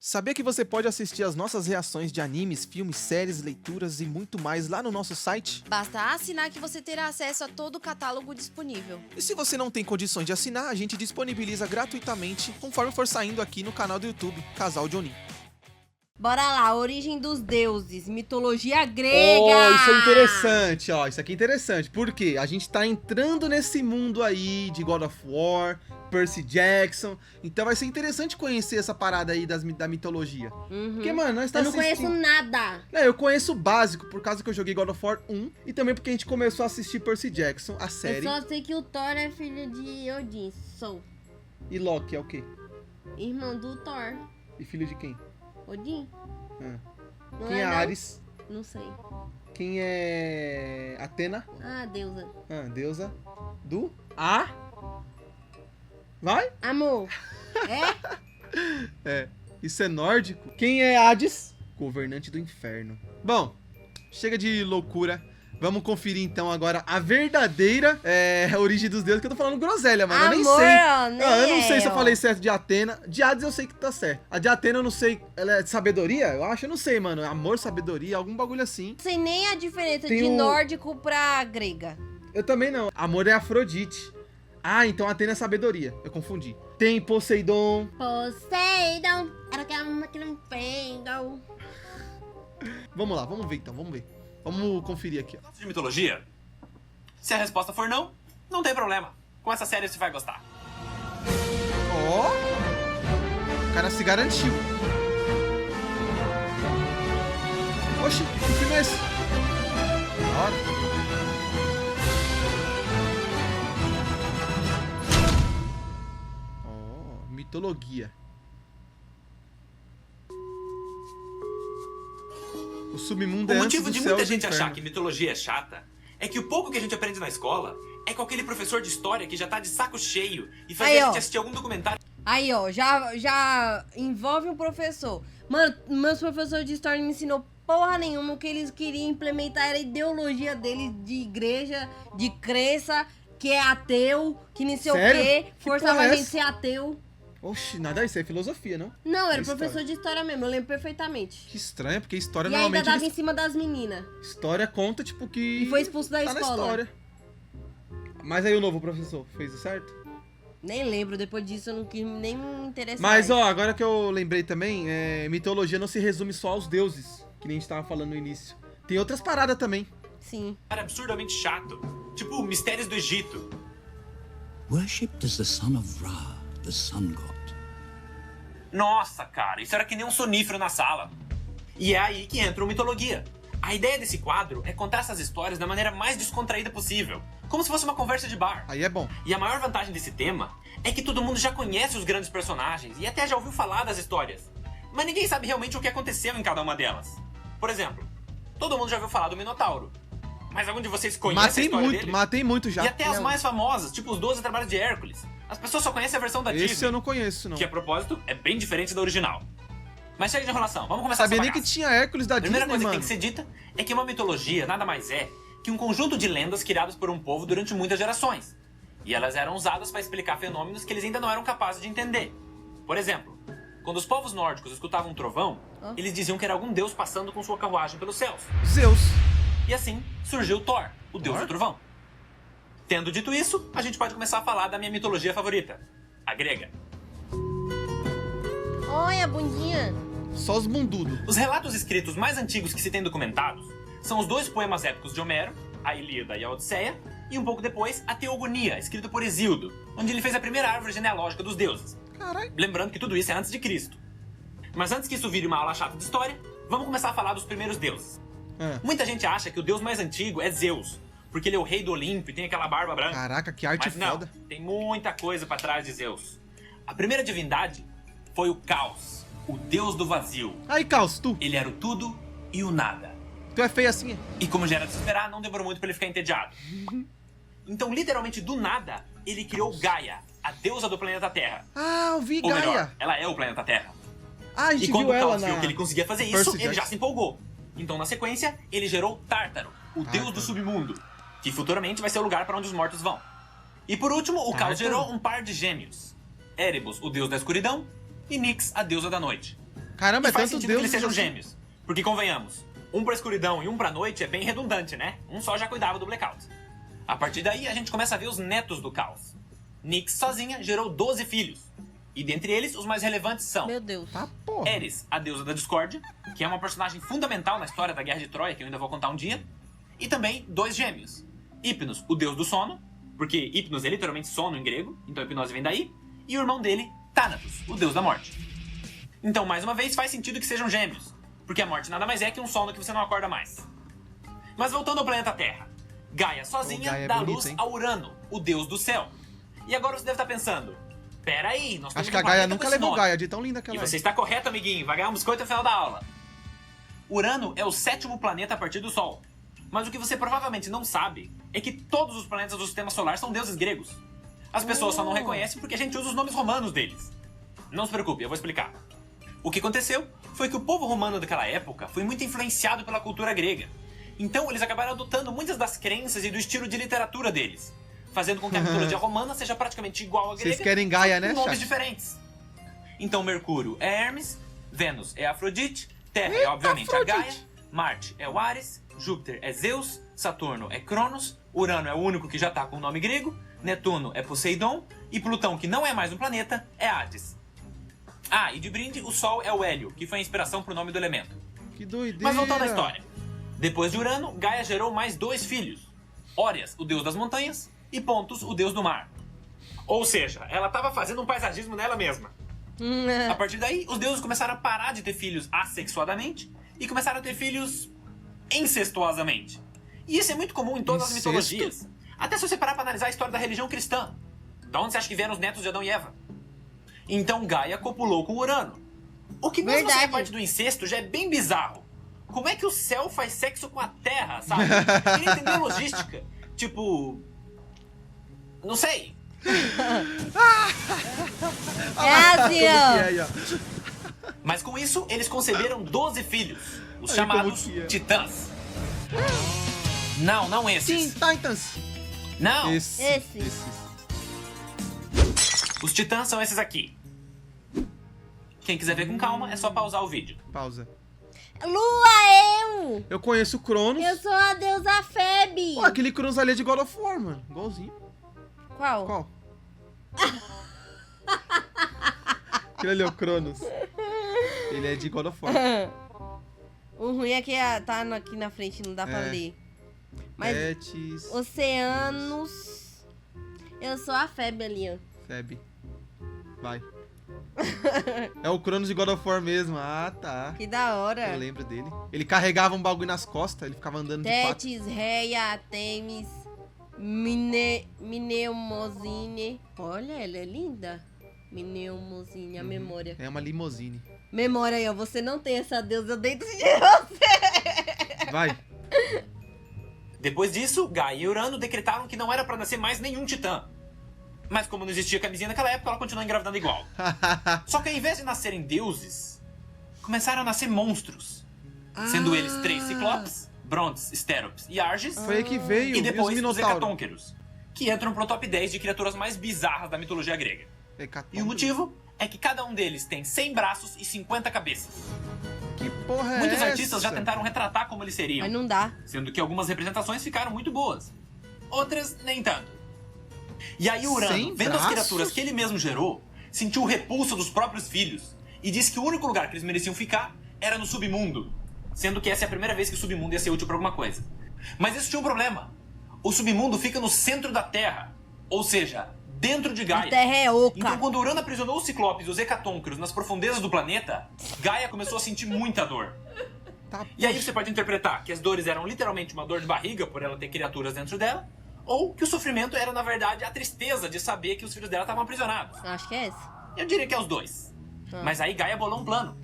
Sabia que você pode assistir as nossas reações de animes, filmes, séries, leituras e muito mais lá no nosso site? Basta assinar que você terá acesso a todo o catálogo disponível. E se você não tem condições de assinar, a gente disponibiliza gratuitamente conforme for saindo aqui no canal do YouTube, Casal Jonin. Bora lá, origem dos deuses, mitologia grega! Oh, isso é interessante, ó, isso aqui é interessante, porque a gente tá entrando nesse mundo aí de God of War, Percy Jackson, então vai ser interessante conhecer essa parada aí da mitologia. Porque, mano, nós tá Eu não assistindo... conheço nada. Eu conheço o básico, por causa que eu joguei God of War 1, e também porque a gente começou a assistir Percy Jackson, a série. Eu só sei que o Thor é filho de Odin, sou. E Loki é o quê? Irmão do Thor. E filho de quem? Odin? Não Quem é não? Ares? Não sei. Quem é Atena? Ah, deusa. Deusa do... Vai? Amor. Isso é nórdico. Quem é Hades? Governante do inferno. Bom, chega de loucura. Vamos conferir então agora a verdadeira origem dos deuses, que eu tô falando groselha, mano. Eu nem Amor, sei. nem Eu não sei se eu eu. falei certo de Atena. De Hades eu sei que tá certo. A de Atena eu não sei. Ela é de sabedoria? Eu acho, eu não sei, mano. Amor, sabedoria, algum bagulho assim. Não sei nem a diferença Tem de o- nórdico pra grega. Eu também não. Amor é Afrodite. Então Atena é sabedoria. Eu confundi. Tem Poseidon. Poseidon. Era que não pegam. Vamos lá, vamos ver então, vamos ver. Vamos conferir aqui, ó. De mitologia? Se a resposta for não, não tem problema. Com essa série você vai gostar. Ó, o cara se garantiu. Oxi, que filme é esse? Da hora. Ó, mitologia. O submundo O é antes motivo do de céu muita e do gente achar inferno. que mitologia é chata é que o pouco que a gente aprende na escola é com aquele professor de história que já tá de saco cheio e faz Aí, a ó. gente assistir algum documentário. Aí, ó, já envolve um professor. Mano, meus professores de história me ensinou porra nenhuma. O que eles queriam implementar era a ideologia deles de igreja, de crença, que é ateu, que não sei Sério? o quê. Que Forçava porra é a gente essa? ser ateu. Oxi, nada, isso é filosofia, não? Não, era História. professor de história mesmo, eu lembro perfeitamente. Que estranho, porque história E ainda normalmente... dava eles- em cima das meninas. História conta, tipo, que... E foi expulso da tá na escola. história. Mas aí o novo professor fez o certo? Nem lembro, depois disso eu não quis nem me interessar. Mas, mais. ó, agora que eu lembrei também, mitologia não se resume só aos deuses, que nem a gente tava falando no início. Tem outras paradas também. Sim. Absurdamente chato. Tipo, Mistérios do Egito. Worshipped as the son of Ra, the sun god. Nossa, cara, isso era que nem um sonífero na sala. E é aí que entra o mitologia. A ideia desse quadro é contar essas histórias da maneira mais descontraída possível, como se fosse uma conversa de bar. Aí é bom. E a maior vantagem desse tema é que todo mundo já conhece os grandes personagens e até já ouviu falar das histórias. Mas ninguém sabe realmente o que aconteceu em cada uma delas. Por exemplo, todo mundo já ouviu falar do Minotauro. Mas algum de vocês conhece a história dele? Matei muito já. E até as mais famosas, tipo os 12 Trabalhos de Hércules. As pessoas só conhecem a versão da Esse Disney, eu não conheço, não. que a propósito é bem diferente da original. Mas chega de enrolação, vamos começar Sabia essa nem que bagaça. tinha Hércules da A primeira Disney, coisa que mano. tem que ser dita é que uma mitologia nada mais é que um conjunto de lendas criadas por um povo durante muitas gerações. E elas eram usadas para explicar fenômenos que eles ainda não eram capazes de entender. Por exemplo, quando os povos nórdicos escutavam um trovão, eles diziam que era algum deus passando com sua carruagem pelos céus. Zeus. E assim surgiu Thor, o deus Thor? do trovão. Tendo dito isso, a gente pode começar a falar da minha mitologia favorita, a grega. Olha a bundinha. Só os bundudos. Os relatos escritos mais antigos que se tem documentados são os dois poemas épicos de Homero, a Ilíada e a Odisseia, e um pouco depois a Teogonia, escrito por Hesíodo, onde ele fez a primeira árvore genealógica dos deuses. Caralho. Lembrando que tudo isso é antes de Cristo. Mas antes que isso vire uma aula chata de história, vamos começar a falar dos primeiros deuses. Muita gente acha que o deus mais antigo é Zeus, porque ele é o rei do Olimpo e tem aquela barba branca. Caraca, que arte Mas não, foda. tem muita coisa pra trás de Zeus. A primeira divindade foi o Caos, o deus do vazio. Aí, Caos, tu. Ele era o tudo e o nada. Tu é feio assim? E como já era de se esperar, não demorou muito pra ele ficar entediado. Então, literalmente do nada, ele criou Gaia, a deusa do planeta Terra. Ah, eu vi Ou melhor, Gaia. ela é o planeta Terra. Ah, a E gente quando viu o ela Caos na... viu que ele conseguia fazer isso, Percy ele já Jackson. se empolgou. Então, na sequência, ele gerou Tártaro, o deus do submundo, que futuramente vai ser o lugar para onde os mortos vão. E por último, o Caos Tártaro? gerou um par de gêmeos. Erebus, o deus da escuridão, e Nyx, a deusa da noite. Caramba, E é faz tanto sentido que eles Deus sejam assim. gêmeos. Porque convenhamos, um pra escuridão e um pra noite é bem redundante, né? Um só já cuidava do blackout. A partir daí, a gente começa a ver os netos do caos. Nyx sozinha gerou 12 filhos. E dentre eles, os mais relevantes são Meu Deus. Tá, porra. Eris, a deusa da discórdia, que é uma personagem fundamental na história da Guerra de Troia, que eu ainda vou contar um dia. E também 2 gêmeos. Hypnos, o deus do sono, porque Hypnos é literalmente sono em grego, então hipnose vem daí. E o irmão dele, Thanatos, o deus da morte. Então, mais uma vez, faz sentido que sejam gêmeos, porque a morte nada mais é que um sono que você não acorda mais. Mas voltando ao planeta Terra, Gaia sozinha Gaia é dá bonito, luz hein? a Urano, o deus do céu. E agora você deve estar pensando, peraí, nós temos Acho que a um Gaia planeta nunca com esse levou nome. Gaia, de tão linda que E ela você é. está correto, amiguinho, vai ganhar um biscoito no final da aula. Urano é o 7º planeta a partir do Sol. Mas o que você provavelmente não sabe é que todos os planetas do sistema solar são deuses gregos. As pessoas só não reconhecem porque a gente usa os nomes romanos deles. Não se preocupe, eu vou explicar. O que aconteceu foi que o povo romano daquela época foi muito influenciado pela cultura grega. Então eles acabaram adotando muitas das crenças e do estilo de literatura deles, fazendo com que a mitologia romana seja praticamente igual à grega, Vocês querem Gaia, né, com nomes chat? diferentes. Então Mercúrio é Hermes, Vênus é Afrodite, Terra é obviamente a Gaia, Marte é o Ares, Júpiter é Zeus, Saturno é Cronos, Urano é o único que já tá com o nome grego, Netuno é Poseidon e Plutão, que não é mais um planeta, é Hades. Ah, e de brinde, o Sol é o Hélio, que foi a inspiração pro nome do elemento. Que doideira. Mas voltando à história. Depois de Urano, Gaia gerou mais 2 filhos. Órias, o deus das montanhas, e Pontus, o deus do mar. Ou seja, ela tava fazendo um paisagismo nela mesma. A partir daí, os deuses começaram a parar de ter filhos assexuadamente e começaram a ter filhos incestuosamente. E isso é muito comum em todas as Incesto? mitologias. Até se você parar pra analisar a história da religião cristã. Da onde você acha que vieram os netos de Adão e Eva? Então Gaia copulou com Urano. O que mesmo sem a Verdade. parte do incesto já é bem bizarro. Como é que o céu faz sexo com a terra, sabe? Eu queria entender a logística. Tipo... Não sei. É assim, Como ó. que é aí, ó. Mas com isso, eles conceberam 12 filhos. Os Ai, chamados como que é? Titãs. Não, não esses. Teen Titans. Não, Esse. os Titãs são esses aqui. Quem quiser ver com calma, é só pausar o vídeo. Pausa. Lua, Eu conheço o Cronos. eu sou a deusa Febe. Pô, aquele Cronos ali é de God of War, mano. Igualzinho. Qual? Qual? Aquele ali é o Cronos. Ele é de God of War. O ruim é que tá aqui na frente, não dá pra É. ler. Mas Betis, oceanos... Eu sou a Febe ali, ó. Feb. Vai. É o Cronos de God of War mesmo. Ah, tá. Que da hora. Eu lembro dele. Ele carregava um bagulho nas costas, ele ficava andando de quatro. Tétis, Reia, Temis, Mineumosine. Olha, ela é linda. Mineumosine, a memória. É uma limousine. Memória aí, ó. Você não tem essa deusa dentro de você. Vai. Depois disso, Gaia e Urano decretaram que não era pra nascer mais nenhum Titã. Mas como não existia camisinha naquela época, ela continuou engravidando igual. Só que ao invés de nascerem deuses, começaram a nascer monstros. Sendo eles 3 Ciclopes, Brontes, Stéropes e Arges. Foi aí que veio. E E os depois os Minotauros. Hecatônqueros, que entram pro top 10 de criaturas mais bizarras da mitologia grega. E o motivo é que cada um deles tem 100 braços e 50 cabeças. Que porra é Muitos essa? artistas já tentaram retratar como eles seriam, Mas não dá. sendo que algumas representações ficaram muito boas. Outras, nem tanto. E aí Urano, 100 vendo as braços? criaturas que ele mesmo gerou, sentiu o repulso dos próprios filhos e disse que o único lugar que eles mereciam ficar era no submundo, sendo que essa é a primeira vez que o submundo ia ser útil pra alguma coisa. Mas isso tinha um problema. O submundo fica no centro da Terra, ou seja, dentro de Gaia. A terra é oca. Então, quando Urano aprisionou os Ciclopes e os Hecatônqueros nas profundezas do planeta, Gaia começou a sentir muita dor. Tá, E aí você pode interpretar que as dores eram literalmente uma dor de barriga por ela ter criaturas dentro dela, ou que o sofrimento era, na verdade, a tristeza de saber que os filhos dela estavam aprisionados. Acho que é esse. Eu diria que é os dois. Mas aí Gaia bolou um plano.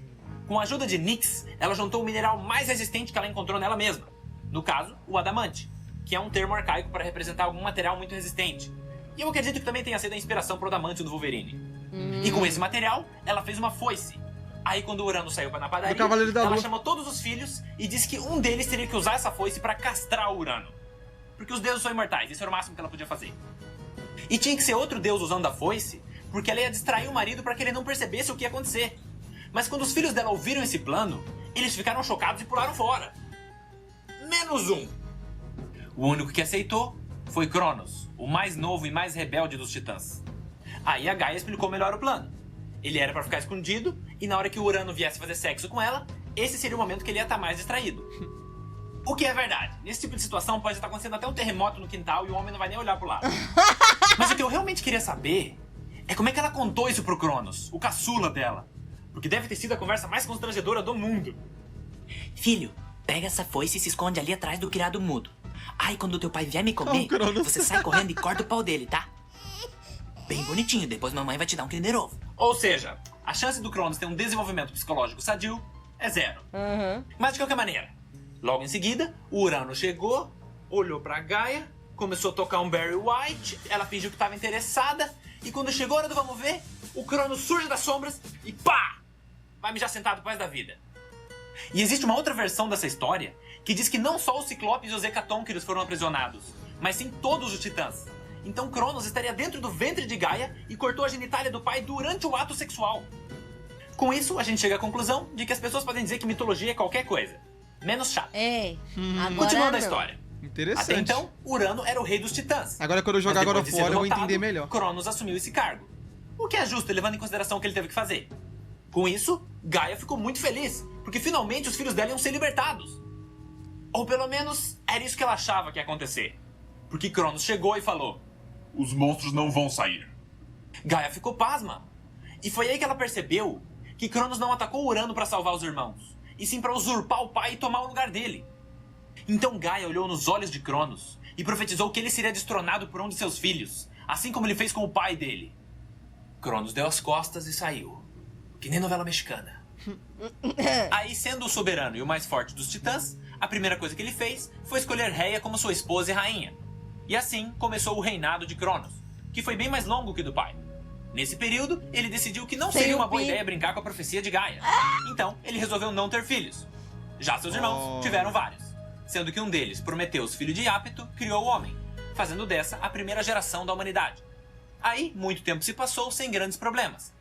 Com a ajuda de Nyx, ela juntou o mineral mais resistente que ela encontrou nela mesma. No caso, o adamante, que é um termo arcaico para representar algum material muito resistente. E eu acredito que também tenha sido a inspiração pro adamante do Wolverine. E com esse material, ela fez uma foice. Aí quando o Urano saiu na padaria, Do Cavaleiro da ela Lua. chamou todos os filhos e disse que um deles teria que usar essa foice para castrar o Urano. Porque os deuses são imortais, isso era o máximo que ela podia fazer. E tinha que ser outro deus usando a foice, porque ela ia distrair o marido para que ele não percebesse o que ia acontecer. Mas quando os filhos dela ouviram esse plano, eles ficaram chocados e pularam fora. Menos um. O único que aceitou foi Cronos, o mais novo e mais rebelde dos titãs. Aí a Gaia explicou melhor o plano. Ele era pra ficar escondido, e na hora que o Urano viesse fazer sexo com ela, esse seria o momento que ele ia estar mais distraído. O que é verdade. Nesse tipo de situação pode estar acontecendo até um terremoto no quintal e o homem não vai nem olhar pro lado. Mas o que eu realmente queria saber é como é que ela contou isso pro Cronos, o caçula dela. Porque deve ter sido a conversa mais constrangedora do mundo. Filho, pega essa foice e se esconde ali atrás do criado mudo. Aí quando teu pai vier me comer, Cronos. você sai correndo e corta o pau dele, tá? Bem bonitinho, depois mamãe vai te dar um Kinder Ovo. Ou seja, a chance do Cronos ter um desenvolvimento psicológico sadio é 0. Mas de qualquer maneira, logo em seguida, o Urano chegou, olhou pra Gaia, começou a tocar um Barry White, ela fingiu que estava interessada, e quando chegou a hora do vamos ver, o Cronos surge das sombras e pá! Vai mijar sentado pro resto da vida. E existe uma outra versão dessa história que diz que não só os Ciclopes e os Hecatonqueires foram aprisionados, mas sim todos os Titãs. Então Cronos estaria dentro do ventre de Gaia e cortou a genitália do pai durante o ato sexual. Com isso, a gente chega à conclusão de que as pessoas podem dizer que mitologia é qualquer coisa, menos chato. É, agora Continuando não. a história. Interessante. Até então, Urano era o rei dos Titãs. Agora quando eu jogar Mas God depois of de ser War eu vou derrotado, entender melhor. Cronos assumiu esse cargo. O que é justo, levando em consideração o que ele teve que fazer. Com isso, Gaia ficou muito feliz, porque finalmente os filhos dela iam ser libertados. Ou pelo menos, era isso que ela achava que ia acontecer. Porque Cronos chegou e falou: Os monstros não vão sair. Gaia ficou pasma. E foi aí que ela percebeu que Cronos não atacou Urano para salvar os irmãos, e sim para usurpar o pai e tomar o lugar dele. Então Gaia olhou nos olhos de Cronos e profetizou que ele seria destronado por um de seus filhos, assim como ele fez com o pai dele. Cronos deu as costas e saiu, que nem novela mexicana. Aí, sendo o soberano e o mais forte dos titãs, a primeira coisa que ele fez foi escolher Rhea como sua esposa e rainha. E assim começou o reinado de Cronos, que foi bem mais longo que o do pai. Nesse período, ele decidiu que não Sem seria o uma boa pi. ideia brincar com a profecia de Gaia. Então, ele resolveu não ter filhos. Já seus irmãos tiveram vários, sendo que um deles, Prometeus, filho de Ápito, criou o homem, fazendo dessa a primeira geração da humanidade. Aí, muito tempo se passou sem grandes problemas.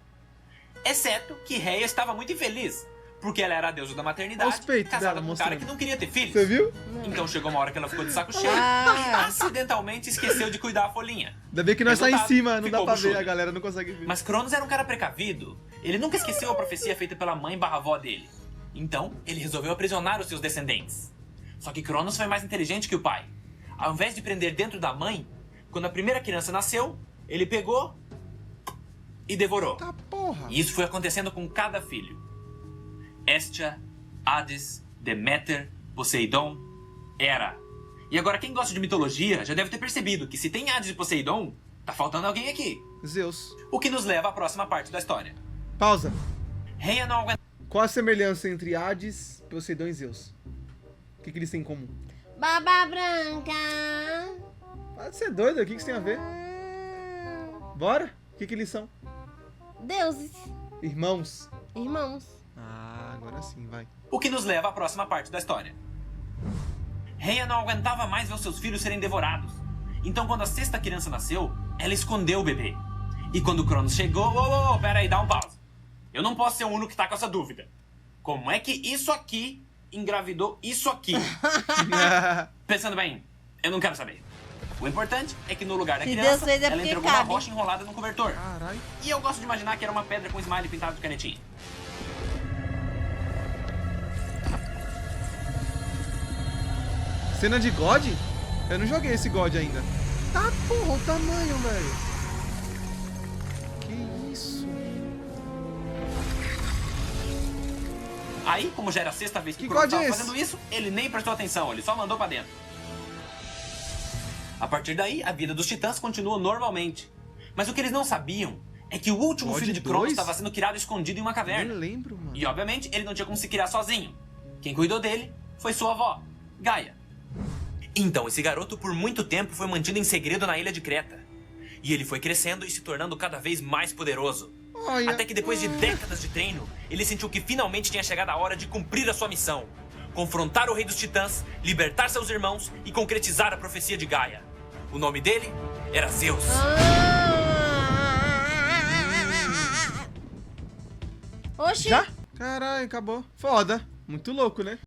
Exceto que Rhea estava muito infeliz, porque ela era a deusa da maternidade, Olha os peitos casada dela com um cara mostrando. que não queria ter filhos. Você viu? Então chegou uma hora que ela ficou de saco cheio e Ah. acidentalmente esqueceu de cuidar a folhinha. Ainda bem que nós tá em Resultado, cima, não dá ficou pra ver, buchuda. a galera não consegue ver. Mas Cronos era um cara precavido. Ele nunca esqueceu a profecia feita pela mãe/avó dele. Então, ele resolveu aprisionar os seus descendentes. Só que Cronos foi mais inteligente que o pai. Ao invés de prender dentro da mãe, quando a primeira criança nasceu, ele pegou e devorou. Tá porra. E isso foi acontecendo com cada filho. Hestia, Hades, Deméter, Poseidon, Hera. E agora quem gosta de mitologia já deve ter percebido que se tem Hades e Poseidon, tá faltando alguém aqui. Zeus. O que nos leva à próxima parte da história. Pausa. Rhea não aguentou. Qual a semelhança entre Hades, Poseidon e Zeus? O que eles têm em comum? Baba branca. Pode ser doido, o que isso tem a ver? Bora? O que eles são? Deuses. Irmãos? Irmãos. Ah, agora sim, vai. O que nos leva à próxima parte da história. Rhea não aguentava mais ver os seus filhos serem devorados. Então, quando a sexta criança nasceu, ela escondeu o bebê. E quando Cronos chegou... Pera aí, dá um pause. Eu não posso ser o único que tá com essa dúvida. Como é que isso aqui engravidou isso aqui? Pensando bem, eu não quero saber. O importante é que no lugar da Se criança, Deus fez, é ela porque entregou cabe. uma rocha enrolada no cobertor. Caralho. E eu gosto de imaginar que era uma pedra com smiley pintado de canetinha. Cena de God? Eu não joguei esse God ainda. Tá porra, o tamanho, velho. Que isso? Aí, como já era a sexta vez que Que Cronos God é estava esse? fazendo isso, ele nem prestou atenção, ele só mandou pra dentro. A partir daí, a vida dos titãs continuou normalmente. Mas o que eles não sabiam é que o último God filho de Cronos 2? estava sendo criado escondido em uma Nem caverna. lembro, mano. E obviamente ele não tinha como se criar sozinho. Quem cuidou dele foi sua avó, Gaia. Então esse garoto por muito tempo foi mantido em segredo na ilha de Creta. E ele foi crescendo e se tornando cada vez mais poderoso. Olha. Até que depois de décadas de treino, ele sentiu que finalmente tinha chegado a hora de cumprir a sua missão. Confrontar o rei dos titãs, libertar seus irmãos e concretizar a profecia de Gaia. O nome dele era Zeus. Oxi. Já? Caralho, acabou. Foda. Muito louco, né?